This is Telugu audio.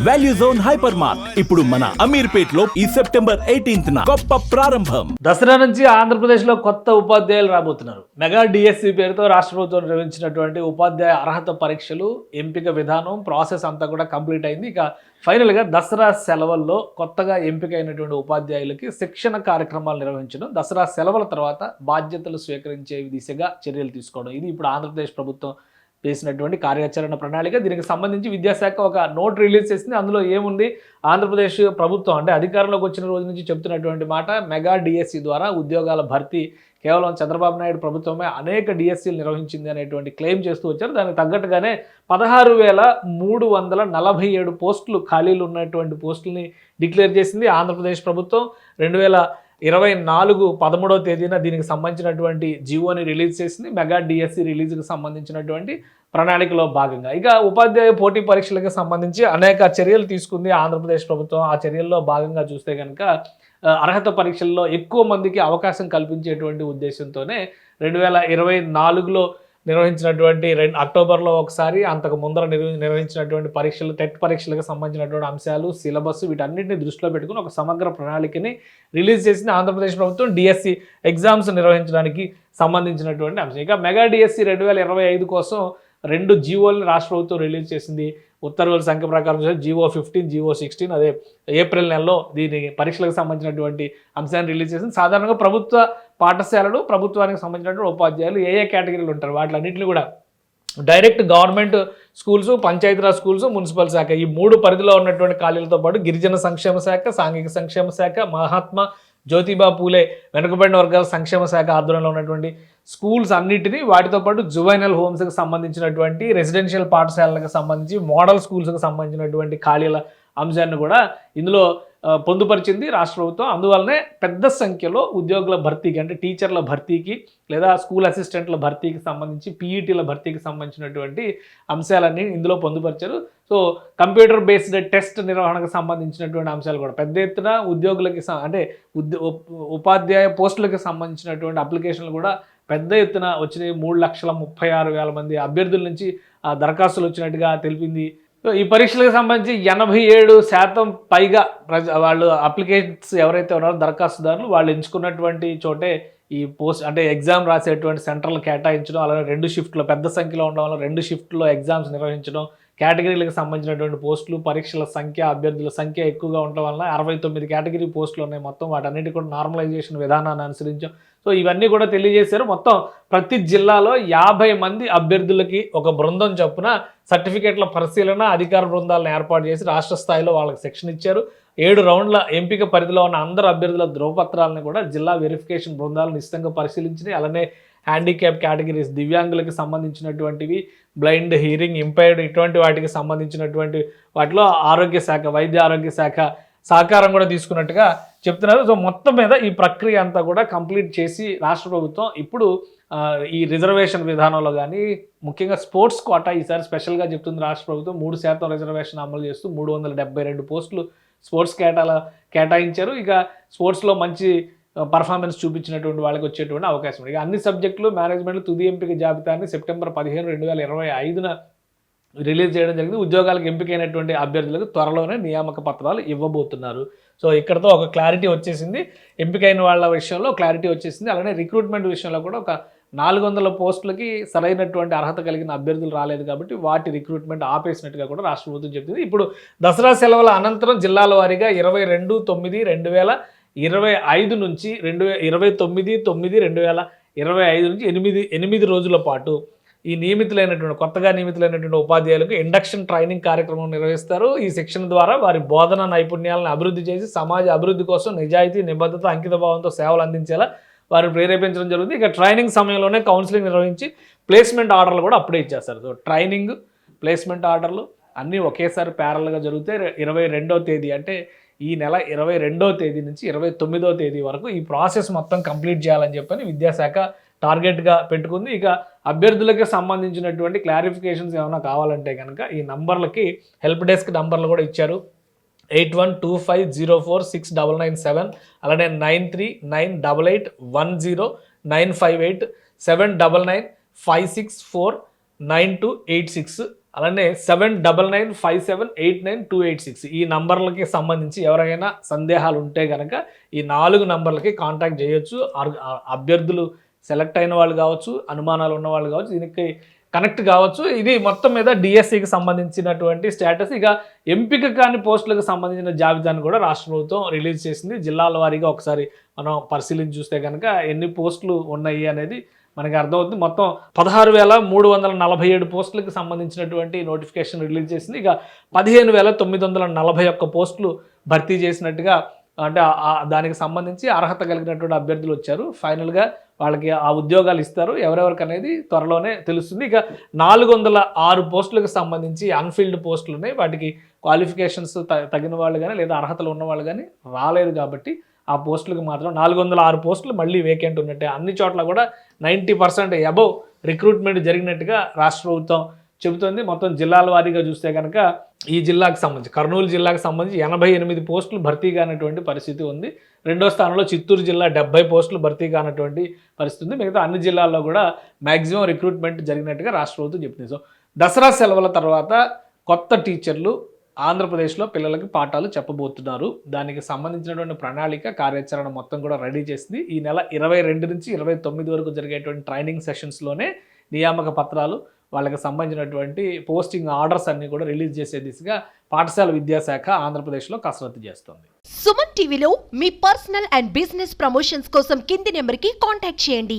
వాల్యూ జోన్ హైపర్ మార్ట్ ఇప్పుడు మన అమీర్పేట్ లో ఈ సెప్టెంబర్ 18న గొప్ప ప్రారంభం. దసరా నుంచి ఆంధ్రప్రదేశ్లో కొత్త ఉపాధ్యాయులు రాబోతున్నారు. మెగా డిఎస్సి పేరుతో రాష్ట్ర ప్రభుత్వం నిర్వహించినటువంటి ఉపాధ్యాయ అర్హత పరీక్షలు ఎంపిక విధానం ప్రాసెస్ అంతా కూడా కంప్లీట్ అయింది. ఇక ఫైనల్గా దసరా సెలవుల్లో కొత్తగా ఎంపికైనటువంటి ఉపాధ్యాయులకి శిక్షణ కార్యక్రమాలు నిర్వహించడం, దసరా సెలవుల తర్వాత బాధ్యతలు స్వీకరించే దిశగా చర్యలు తీసుకోవడం, ఇది ఇప్పుడు ఆంధ్రప్రదేశ్ ప్రభుత్వం చేసినటువంటి కార్యాచరణ ప్రణాళిక. దీనికి సంబంధించి విద్యాశాఖ ఒక నోట్ రిలీజ్ చేసింది. అందులో ఏముంది, ఆంధ్రప్రదేశ్ ప్రభుత్వం అంటే అధికారంలోకి వచ్చిన రోజు నుంచి చెప్తున్నటువంటి మాట, మెగా డిఎస్సి ద్వారా ఉద్యోగాల భర్తీ కేవలం చంద్రబాబు నాయుడు ప్రభుత్వమే అనేక డిఎస్సీలు నిర్వహించింది అనేటువంటి క్లెయిమ్ చేస్తూ వచ్చారు. దానికి తగ్గట్టుగానే 16,347 పోస్టులు ఖాళీలు ఉన్నటువంటి పోస్టుల్ని డిక్లేర్ చేసింది ఆంధ్రప్రదేశ్ ప్రభుత్వం. 2024 13వ తేదీన దీనికి సంబంధించినటువంటి జీవోని రిలీజ్ చేసింది. మెగా డిఎస్సి రిలీజ్కి సంబంధించినటువంటి ప్రణాళికలో భాగంగా ఇక ఉపాధ్యాయ పోటీ పరీక్షలకు సంబంధించి అనేక చర్యలు తీసుకుంది ఆంధ్రప్రదేశ్ ప్రభుత్వం. ఆ చర్యల్లో భాగంగా చూస్తే కనుక అర్హత పరీక్షల్లో ఎక్కువ మందికి అవకాశం కల్పించేటువంటి ఉద్దేశంతోనే 2024లో నిర్వహించినటువంటి అక్టోబర్లో ఒకసారి, అంతకు ముందర నిర్వహించినటువంటి పరీక్షలు, టెట్ పరీక్షలకు సంబంధించినటువంటి అంశాలు, సిలబస్, వీటన్నిటిని దృష్టిలో పెట్టుకుని ఒక సమగ్ర ప్రణాళికని రిలీజ్ చేసింది ఆంధ్రప్రదేశ్ ప్రభుత్వం డిఎస్సి ఎగ్జామ్స్ నిర్వహించడానికి సంబంధించినటువంటి అంశం. ఇక మెగా డిఎస్సి 2025 కోసం 2 జీవోలను రాష్ట్ర ప్రభుత్వం రిలీజ్ చేసింది. ఉత్తర్వుల సంఖ్య ప్రకారం జీవో 15, జీవో 16 అదే ఏప్రిల్ నెలలో దీని పరీక్షలకు సంబంధించినటువంటి అంశాన్ని రిలీజ్ చేసింది. సాధారణంగా ప్రభుత్వ పాఠశాలలు, ప్రభుత్వానికి సంబంధించినటువంటి ఉపాధ్యాయులు ఏ కేటగిరీలు ఉంటారు, వాటిలన్నింటినీ కూడా direct government schools, Panchayati Raj schools, municipal శాఖ, ఈ 3 పరిధిలో ఉన్నటువంటి ఖాళీలతో పాటు గిరిజన సంక్షేమ శాఖ, సాంఘిక సంక్షేమ శాఖ, మహాత్మా జ్యోతిబా పూలే వెనుకబడిన వర్గాల సంక్షేమ శాఖ ఆధ్వర్యంలో ఉన్నటువంటి స్కూల్స్ అన్నిటినీ, వాటితో పాటు జువైనల్ హోమ్స్కి సంబంధించినటువంటి, రెసిడెన్షియల్ పాఠశాలలకు సంబంధించి, మోడల్ స్కూల్స్కి సంబంధించినటువంటి ఖాళీల అంశాన్ని కూడా ఇందులో పొందుపరిచింది రాష్ట్ర ప్రభుత్వం. అందువల్లనే పెద్ద సంఖ్యలో ఉద్యోగుల భర్తీకి అంటే టీచర్ల భర్తీకి లేదా స్కూల్ అసిస్టెంట్ల భర్తీకి సంబంధించి, పీఈటీల భర్తీకి సంబంధించినటువంటి అంశాలన్నీ ఇందులో పొందుపరిచారు. సో కంప్యూటర్ బేస్డ్ టెస్ట్ నిర్వహణకు సంబంధించినటువంటి అంశాలు కూడా పెద్ద ఎత్తున ఉద్యోగులకి అంటే ఉపాధ్యాయ పోస్టులకు సంబంధించినటువంటి అప్లికేషన్లు కూడా పెద్ద ఎత్తున వచ్చినాయి. 3,36,000 మంది అభ్యర్థుల నుంచి దరఖాస్తులు వచ్చినట్టుగా తెలిపింది. సో ఈ పరీక్షలకు సంబంధించి 87% పైగా వాళ్ళు అప్లికేషన్స్ ఎవరైతే ఉన్నారో దరఖాస్తుదారులు, వాళ్ళు ఎంచుకున్నటువంటి చోటే ఈ పోస్ట్ అంటే ఎగ్జామ్ రాసేటువంటి సెంటర్లు కేటాయించడం, అలాగే 2 షిఫ్ట్లో పెద్ద సంఖ్యలో ఉండడం వల్ల 2 షిఫ్ట్లో ఎగ్జామ్స్ నిర్వహించడం, కేటగిరీలకు సంబంధించినటువంటి పోస్టులు, పరీక్షల సంఖ్య, అభ్యర్థుల సంఖ్య ఎక్కువగా ఉండడం వల్ల 69 కేటగిరీ పోస్టులు ఉన్నాయి మొత్తం. వాటన్నిటి కూడా నార్మలైజేషన్ విధానాన్ని అనుసరించాం. సో ఇవన్నీ కూడా తెలియజేశారు. మొత్తం ప్రతి జిల్లాలో 50 మంది అభ్యర్థులకి ఒక బృందం చొప్పున సర్టిఫికేట్ల పరిశీలన అధికార బృందాలను ఏర్పాటు చేసి రాష్ట్ర స్థాయిలో వాళ్ళకి శిక్షణ ఇచ్చారు. 7 రౌండ్ల ఎంపిక పరిధిలో ఉన్న అందరు అభ్యర్థుల ధ్రువపత్రాలను కూడా జిల్లా వెరిఫికేషన్ బృందాలు నిశ్చితంగా పరిశీలించినాయి. అలానే హ్యాండిక్యాప్ కేటగిరీస్, దివ్యాంగులకు సంబంధించినటువంటివి, బ్లైండ్, హీరింగ్ ఇంపైర్డ్, ఇటువంటి వాటికి సంబంధించినటువంటి వాటిలో ఆరోగ్య శాఖ, వైద్య ఆరోగ్య శాఖ సహకారం కూడా తీసుకున్నట్టుగా చెప్తున్నారు. సో మొత్తం మీద ఈ ప్రక్రియ అంతా కూడా కంప్లీట్ చేసి రాష్ట్ర ప్రభుత్వం ఇప్పుడు ఈ రిజర్వేషన్ విధానంలో కానీ, ముఖ్యంగా స్పోర్ట్స్ కోటా ఈసారి స్పెషల్గా చెప్తుంది రాష్ట్ర ప్రభుత్వం. 3% రిజర్వేషన్ అమలు చేస్తూ 372 పోస్టులు స్పోర్ట్స్ కేటాయించారు. ఇక స్పోర్ట్స్లో మంచి పర్ఫార్మెన్స్ చూపించినటువంటి వాళ్ళకి వచ్చేటువంటి అవకాశం ఉంది. ఇక అన్ని సబ్జెక్టులు మేనేజ్మెంట్ తుది ఎంపిక జాబితాని సెప్టెంబర్ 15, 2025న రిలీజ్ చేయడం జరిగింది. ఉద్యోగాలకు ఎంపికైనటువంటి అభ్యర్థులకు త్వరలోనే నియామక పత్రాలు ఇవ్వబోతున్నారు. సో ఇక్కడతో ఒక క్లారిటీ వచ్చేసింది, ఎంపికైన వాళ్ళ విషయంలో క్లారిటీ వచ్చేసింది. అలానే రిక్రూట్మెంట్ విషయంలో కూడా ఒక 400 పోస్టులకి సరైనటువంటి అర్హత కలిగిన అభ్యర్థులు రాలేదు కాబట్టి వాటి రిక్రూట్మెంట్ ఆపేసినట్టుగా కూడా రాష్ట్ర ప్రభుత్వం చెప్తుంది. ఇప్పుడు దసరా సెలవుల అనంతరం జిల్లాల వారీగా 22/9/2025 నుంచి 29/9/2025 నుంచి 8 రోజుల పాటు ఈ కొత్తగా నియమితులైనటువంటి ఉపాధ్యాయులకు ఇండక్షన్ ట్రైనింగ్ కార్యక్రమం నిర్వహిస్తారు. ఈ శిక్షణ ద్వారా వారి బోధన నైపుణ్యాలను అభివృద్ధి చేసి సమాజ అభివృద్ధి కోసం నిజాయితీ, నిబద్ధత, అంకితభావంతో సేవలు అందించేలా వారు ప్రేరేపించడం జరుగుతుంది. ఇక ట్రైనింగ్ సమయంలోనే కౌన్సిలింగ్ నిర్వహించి ప్లేస్మెంట్ ఆర్డర్లు కూడా అప్పుడే ఇచ్చేస్తారు. సో ట్రైనింగ్, ప్లేస్మెంట్ ఆర్డర్లు అన్నీ ఒకేసారి ప్యారల్గా జరుగుతాయి. 22వ తేదీ అంటే ఈ నెల 22వ తేదీ నుంచి 29వ తేదీ వరకు ఈ ప్రాసెస్ మొత్తం కంప్లీట్ చేయాలని చెప్పని విద్యాశాఖ టార్గెట్గా పెట్టుకుంది. ఇక అభ్యర్థులకి సంబంధించినటువంటి క్లారిఫికేషన్స్ ఏమైనా కావాలంటే కనుక ఈ నంబర్లకి హెల్ప్ డెస్క్ నంబర్లు కూడా ఇచ్చారు. 8125046997, అలానే 9398810958 79956499286 అలానే 7995789286 ఈ నంబర్లకి సంబంధించి ఎవరైనా సందేహాలు ఉంటే కనుక ఈ 4 నంబర్లకి కాంటాక్ట్ చేయొచ్చు. అభ్యర్థులు సెలెక్ట్ అయిన వాళ్ళు కావచ్చు, అనుమానాలు ఉన్న వాళ్ళు కావచ్చు, దీనికి కనెక్ట్ కావచ్చు. ఇది మొత్తం మీద డిఎస్సికి సంబంధించినటువంటి స్టేటస్. ఇక ఎంపిక కాని పోస్టులకు సంబంధించిన జాబితాను కూడా రాష్ట్ర ప్రభుత్వం రిలీజ్ చేసింది. జిల్లాల వారీగా ఒకసారి మనం పరిశీలించి చూస్తే కనుక ఎన్ని పోస్టులు ఉన్నాయి అనేది మనకి అర్థమవుతుంది. మొత్తం 16,347 పోస్టులకు సంబంధించినటువంటి నోటిఫికేషన్ రిలీజ్ చేసింది. ఇక 15,941 పోస్టులు భర్తీ చేసినట్టుగా, అంటే దానికి సంబంధించి అర్హత కలిగినటువంటి అభ్యర్థులు వచ్చారు. ఫైనల్గా వాళ్ళకి ఆ ఉద్యోగాలు ఇస్తారు. ఎవరెవరికి అనేది త్వరలోనే తెలుస్తుంది. ఇక 406 పోస్టులకు సంబంధించి అన్ఫిల్డ్ పోస్టులు ఉన్నాయి. వాటికి క్వాలిఫికేషన్స్ తగిన వాళ్ళు కానీ లేదా అర్హతలు ఉన్న వాళ్ళు కానీ రాలేదు కాబట్టి ఆ పోస్టులకు మాత్రం 406 పోస్టులు మళ్ళీ వేకెంట్ ఉన్నట్టే. అన్ని చోట్ల కూడా 90% అబవ్ రిక్రూట్మెంట్ జరిగినట్టుగా రాష్ట్ర ప్రభుత్వం చెబుతుంది. మొత్తం జిల్లాల వారీగా చూస్తే కనుక ఈ జిల్లాకు సంబంధించి కర్నూలు జిల్లాకు సంబంధించి 88 పోస్టులు భర్తీ కానటువంటి పరిస్థితి ఉంది. రెండో స్థానంలో చిత్తూరు జిల్లా 70 పోస్టులు భర్తీ కానటువంటి పరిస్థితి ఉంది. మిగతా అన్ని జిల్లాల్లో కూడా మ్యాక్సిమం రిక్రూట్మెంట్ జరిగినట్టుగా రాష్ట్ర ప్రభుత్వం చెప్తుంది. సో దసరా సెలవుల తర్వాత కొత్త టీచర్లు ఆంధ్రప్రదేశ్లో పిల్లలకి పాఠాలు చెప్పబోతున్నారు. దానికి సంబంధించినటువంటి ప్రణాళిక కార్యాచరణ మొత్తం కూడా రెడీ చేసింది. ఈ నెల 22 నుంచి 29 వరకు జరిగేటువంటి ట్రైనింగ్ సెషన్స్లోనే నియామక పత్రాలు, వాళ్ళకి సంబంధించినటువంటి పోస్టింగ్ ఆర్డర్స్ అన్ని కూడా రిలీజ్ చేసే దిశగా పాఠశాల విద్యాశాఖ ఆంధ్రప్రదేశ్లో కసరత్తు చేస్తుంది. సుమన్ టీవీలో మీ పర్సనల్ అండ్ బిజినెస్ ప్రమోషన్స్ కోసం కింది నెంబర్కి కాంటాక్ట్ చేయండి.